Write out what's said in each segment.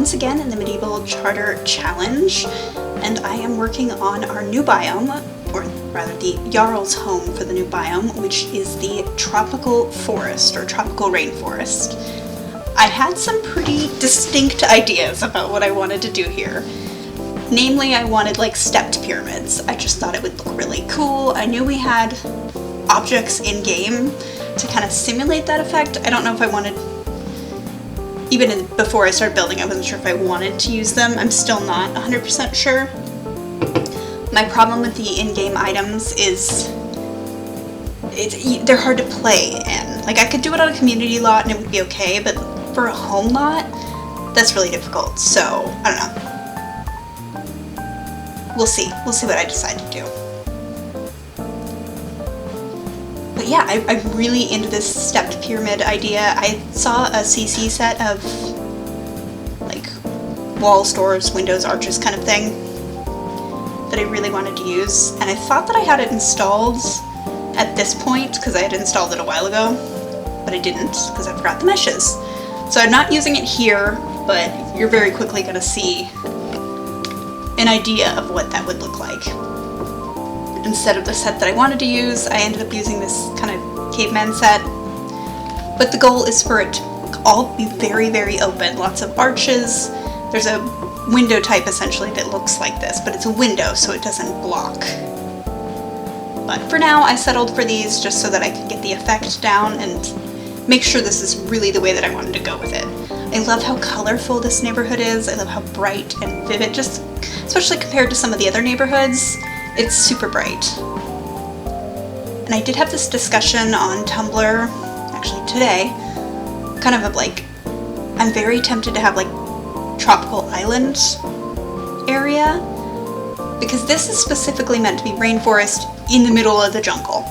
once again in the Medieval Charter Challenge, and I am working on our new biome, or rather the Jarl's home for the new biome, which is the tropical forest, or tropical rainforest. I had some pretty distinct ideas about what I wanted to do here. Namely, I wanted like stepped pyramids. I just thought it would look really cool. I knew we had objects in-game to kind of simulate that effect. I don't know if I wanted, before I started building, I wasn't sure if I wanted to use them. I'm still not 100% sure. My problem with the in-game items is they're hard to play in. Like, I could do it on a community lot and it would be okay, but for a home lot, that's really difficult. So, I don't know. We'll see. We'll see what I decide to do. But yeah, I'm really into this stepped pyramid idea. I saw a CC set of like walls, doors, windows, arches kind of thing that I really wanted to use, and I thought that I had it installed at this point because I had installed it a while ago, but I didn't because I forgot the meshes. So I'm not using it here, but you're very quickly going to see an idea of what that would look like. Instead of the set that I wanted to use, I ended up using this kind of caveman set. But the goal is for it to all be very, very open. Lots of arches. There's a window type essentially that looks like this, but it's a window so it doesn't block. But for now, I settled for these just so that I could get the effect down and make sure this is really the way that I wanted to go with it. I love how colorful this neighborhood is. I love how bright and vivid, just especially compared to some of the other neighborhoods. It's super bright. And I did have this discussion on Tumblr, actually today, kind of like, I'm very tempted to have like tropical island area, because this is specifically meant to be rainforest in the middle of the jungle.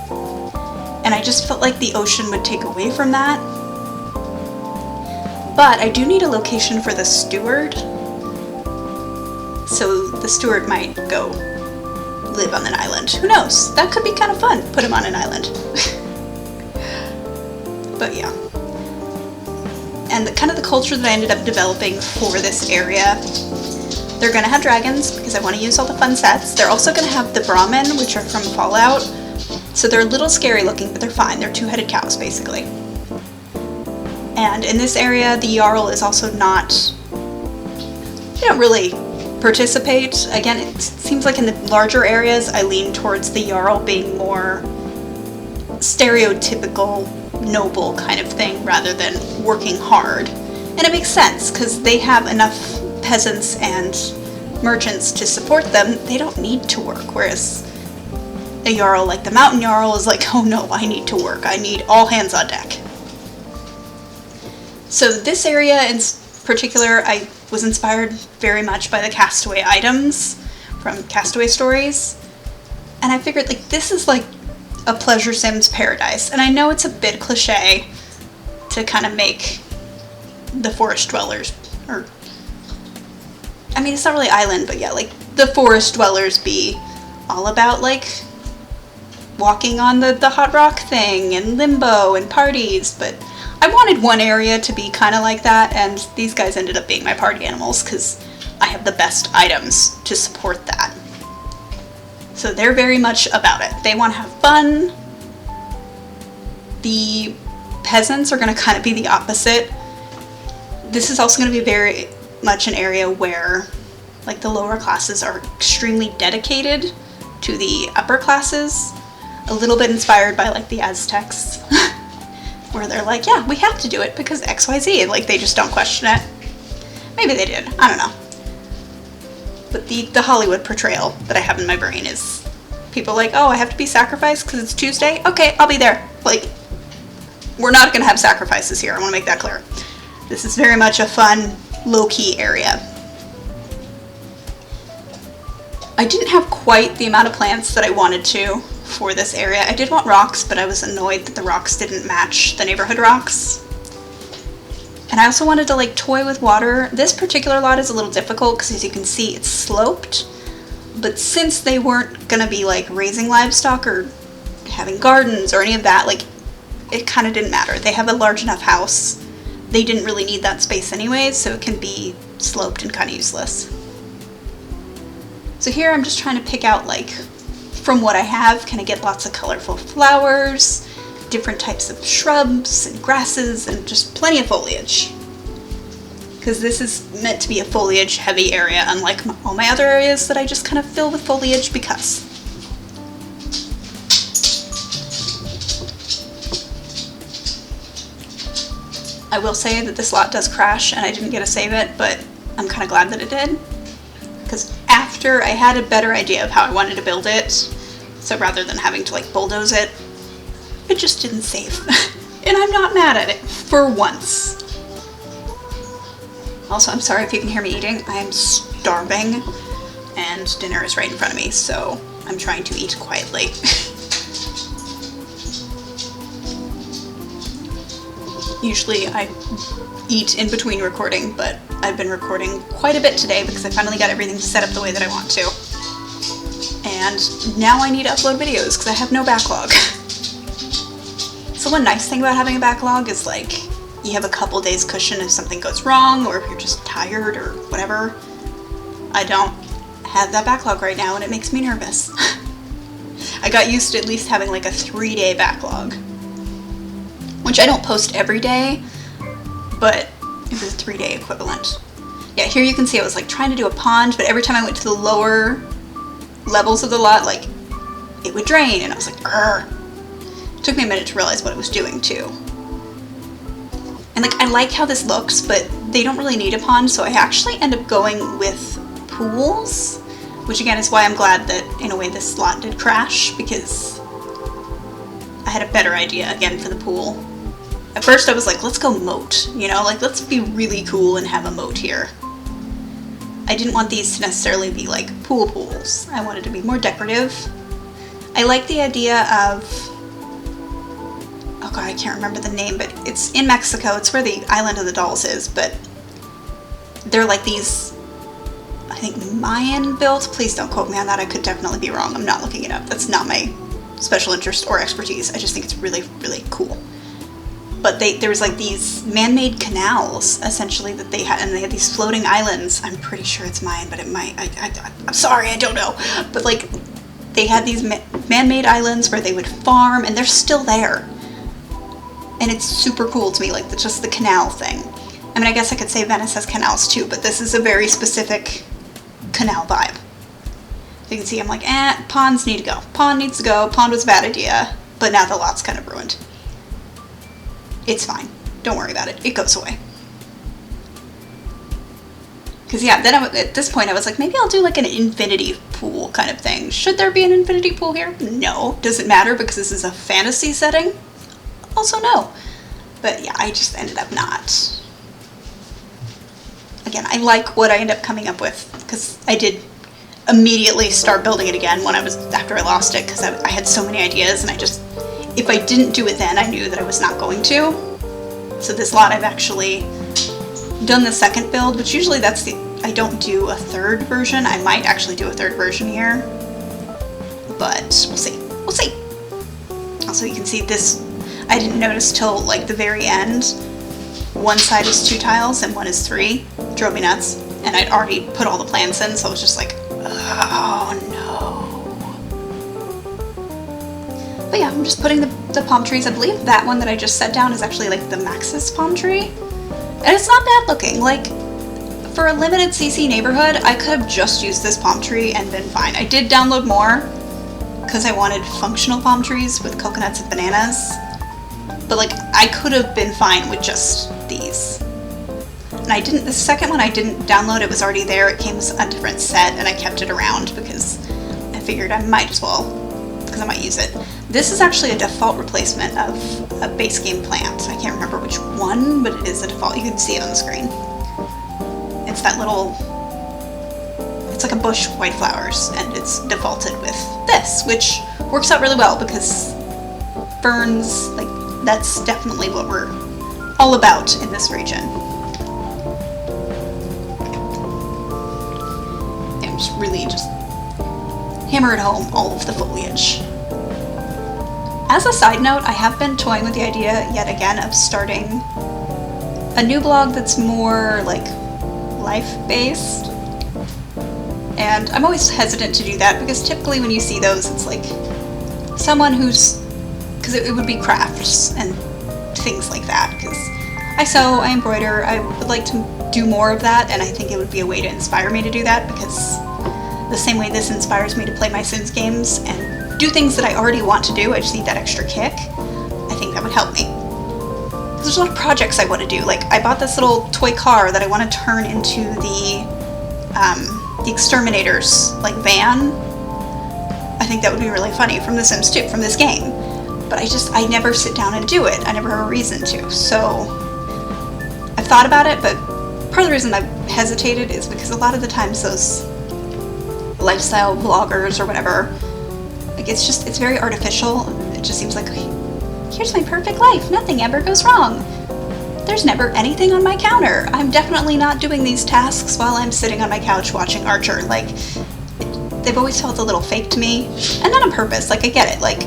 And I just felt like the ocean would take away from that. But I do need a location for the steward, so the steward might go live on an island. Who knows? That could be kind of fun. Put him on an island. But yeah. And the culture that I ended up developing for this area, they're going to have dragons because I want to use all the fun sets. They're also going to have the Brahmin, which are from Fallout. So they're a little scary looking, but they're fine. They're two-headed cows, basically. And in this area, the Jarl is also not, they don't really participate. Again, it seems like in the larger areas, I lean towards the Jarl being more stereotypical, noble kind of thing, rather than working hard. And it makes sense, because they have enough peasants and merchants to support them. They don't need to work, whereas a Jarl like the Mountain Jarl is like, oh no, I need to work. I need all hands on deck. So this area in particular, I was inspired very much by the Castaway items from Castaway Stories. And I figured, like, this is like a Pleasure Sims paradise. And I know it's a bit cliche to kind of make the forest dwellers, or, I mean, it's not really island, but yeah, like, the forest dwellers be all about, like, walking on the hot rock thing and limbo and parties, but I wanted one area to be kind of like that, and these guys ended up being my party animals because I have the best items to support that. So they're very much about it. They want to have fun. The peasants are going to kind of be the opposite. This is also going to be very much an area where, like, the lower classes are extremely dedicated to the upper classes. A little bit inspired by, like, the Aztecs. Where they're like, yeah, we have to do it because XYZ, and like they just don't question it. Maybe they did, I don't know. But the Hollywood portrayal that I have in my brain is people like, oh, I have to be sacrificed because it's Tuesday? Okay, I'll be there. Like, we're not going to have sacrifices here, I want to make that clear. This is very much a fun, low-key area. I didn't have quite the amount of plants that I wanted to for this area. I did want rocks, but I was annoyed that the rocks didn't match the neighborhood rocks. And I also wanted to like toy with water. This particular lot is a little difficult because, as you can see, it's sloped. But since they weren't gonna be like raising livestock or having gardens or any of that, like, it kind of didn't matter. They have a large enough house. They didn't really need that space anyways, so it can be sloped and kind of useless. So here I'm just trying to pick out, like, from what I have, can I get lots of colorful flowers, different types of shrubs and grasses, and just plenty of foliage. Because this is meant to be a foliage heavy area, unlike all my other areas that I just kind of fill with foliage because. I will say that this lot does crash and I didn't get to save it, but I'm kind of glad that it did. Because after I had a better idea of how I wanted to build it, so rather than having to like bulldoze it, it just didn't save. And I'm not mad at it, for once. Also, I'm sorry if you can hear me eating. I am starving and dinner is right in front of me, so I'm trying to eat quietly. Usually I eat in between recording, but I've been recording quite a bit today because I finally got everything set up the way that I want to. And now I need to upload videos because I have no backlog. So one nice thing about having a backlog is like you have a couple days cushion if something goes wrong or if you're just tired or whatever. I don't have that backlog right now and it makes me nervous. I got used to at least having like a 3-day backlog, which I don't post every day, but it was a 3-day equivalent. Yeah, here you can see I was like trying to do a pond, but every time I went to the lower levels of the lot, like it would drain and I was like, Urgh. It took me a minute to realize what it was doing too. And like I like how this looks, but they don't really need a pond, so I actually end up going with pools, which again is why I'm glad that in a way this lot did crash, because I had a better idea again for the pool. At first I was like, let's go moat, you know, like let's be really cool and have a moat here. I didn't want these to necessarily be like pools. I wanted to be more decorative. I like the idea of, oh god, I can't remember the name, but it's in Mexico. It's where the Island of the Dolls is, but they're like these, I think Mayan built. Please don't quote me on that. I could definitely be wrong. I'm not looking it up. That's not my special interest or expertise. I just think it's really, really cool. But there was like these man-made canals, essentially, that they had, and they had these floating islands. I'm pretty sure it's Mayan, but it might, I'm sorry, I don't know. But like, they had these man-made islands where they would farm, and they're still there. And it's super cool to me, like just the canal thing. I mean, I guess I could say Venice has canals too, but this is a very specific canal vibe. You can see I'm like, ponds need to go. Pond needs to go. Pond was a bad idea, but now the lot's kind of ruined. It's fine. Don't worry about it. It goes away. Because yeah, then at this point I was like, maybe I'll do like an infinity pool kind of thing. Should there be an infinity pool here? No. Does it matter because this is a fantasy setting? Also no. But yeah, I just ended up not. Again, I like what I end up coming up with because I did immediately start building it again after I lost it, because I had so many ideas, and if I didn't do it then, I knew that I was not going to. So this lot I've actually done the second build, which usually I don't do a third version. I might actually do a third version here, but we'll see. We'll see. Also, you can see this, I didn't notice till like the very end. One side is 2 tiles and one is 3. It drove me nuts. And I'd already put all the plants in, so I was just like, oh no. But yeah, I'm just putting the palm trees. I believe that one that I just set down is actually like the Maxis palm tree. And it's not bad looking. Like, for a limited CC neighborhood, I could have just used this palm tree and been fine. I did download more because I wanted functional palm trees with coconuts and bananas. But like, I could have been fine with just these. And the second one I didn't download, it was already there. It came as a different set and I kept it around because I figured I might as well, because I might use it. This is actually a default replacement of a base game plant. I can't remember which one, but it is a default. You can see it on the screen. It's that little, it's like a bush of white flowers, and it's defaulted with this, which works out really well because ferns, like, that's definitely what we're all about in this region. I'm just really hammering home all of the foliage. As a side note, I have been toying with the idea yet again of starting a new blog that's more like life based. And I'm always hesitant to do that because typically when you see those, it's like someone who's, because it would be crafts and things like that, because I sew, I embroider, I would like to do more of that, and I think it would be a way to inspire me to do that, because the same way this inspires me to play my Sims games and do things that I already want to do, I just need that extra kick, I think that would help me. There's a lot of projects I want to do, like I bought this little toy car that I want to turn into the exterminator's like van. I think that would be really funny from The Sims 2, from this game. But I never sit down and do it. I never have a reason to. So I've thought about it, but part of the reason I've hesitated is because a lot of the times those lifestyle vloggers or whatever, like it's very artificial. It just seems like, here's my perfect life. Nothing ever goes wrong. There's never anything on my counter. I'm definitely not doing these tasks while I'm sitting on my couch watching Archer. Like, they've always felt a little fake to me. And not on purpose. Like, I get it. Like,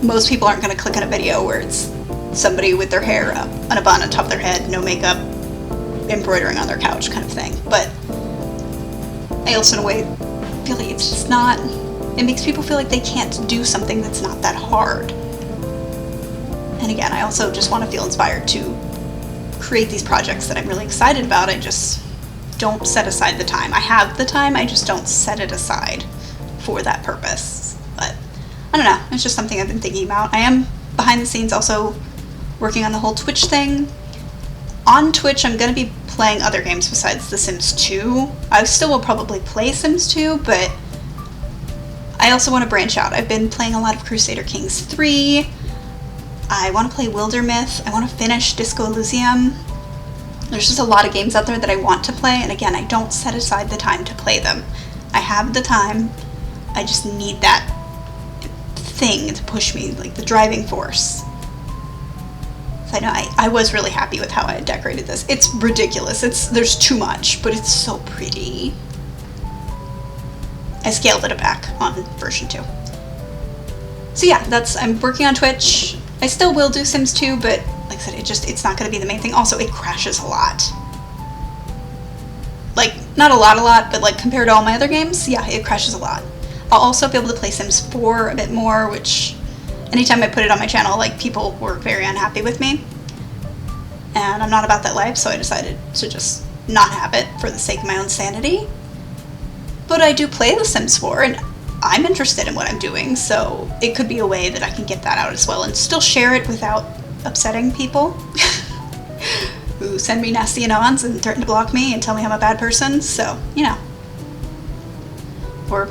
most people aren't going to click on a video where it's somebody with their hair up on a bun on top of their head, no makeup, embroidering on their couch kind of thing. But I also, in a way, feel like it's just not... It makes people feel like they can't do something that's not that hard. And again, I also just want to feel inspired to create these projects that I'm really excited about. I just don't set aside the time. I have the time, I just don't set it aside for that purpose. But I don't know, it's just something I've been thinking about. I am behind the scenes also working on the whole Twitch thing. On Twitch, I'm going to be playing other games besides The Sims 2. I still will probably play Sims 2, but I also want to branch out. I've been playing a lot of Crusader Kings 3. I want to play Wildermyth. I want to finish Disco Elysium. There's just a lot of games out there that I want to play, and again, I don't set aside the time to play them. I have the time, I just need that thing to push me, like the driving force. So I know I was really happy with how I had decorated this. It's ridiculous. There's too much, but it's so pretty. I scaled it back on version 2. So yeah, I'm working on Twitch. I still will do Sims 2, but like I said, it's not going to be the main thing. Also, it crashes a lot. Like, not a lot, but like compared to all my other games, yeah, it crashes a lot. I'll also be able to play Sims 4 a bit more, which anytime I put it on my channel, like, people were very unhappy with me. And I'm not about that life, so I decided to just not have it for the sake of my own sanity. But I do play The Sims 4, and I'm interested in what I'm doing, so it could be a way that I can get that out as well and still share it without upsetting people who send me nasty anons and threaten to block me and tell me I'm a bad person, so, you know. Or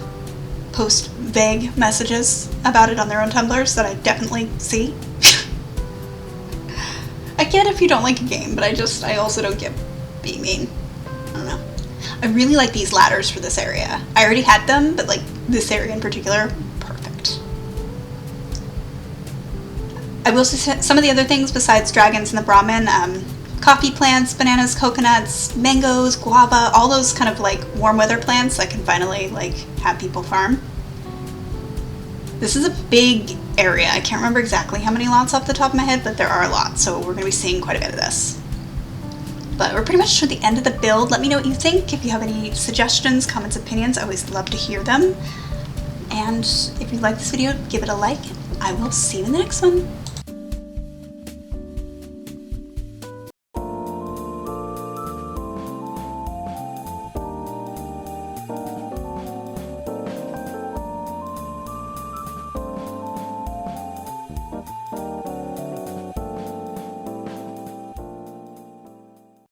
post vague messages about it on their own Tumblrs that I definitely see. I get if you don't like a game, but I also don't get being mean. I don't know. I really like these ladders for this area. I already had them, but like this area in particular, perfect. I will say some of the other things besides dragons and the Brahmin, coffee plants, bananas, coconuts, mangoes, guava, all those kind of like warm weather plants I can finally like have people farm. This is a big area. I can't remember exactly how many lots off the top of my head, but there are a lot, so we're going to be seeing quite a bit of this. But we're pretty much to the end of the build. Let me know what you think. If you have any suggestions, comments, opinions, I always love to hear them. And if you like this video, give it a like. I will see you in the next one.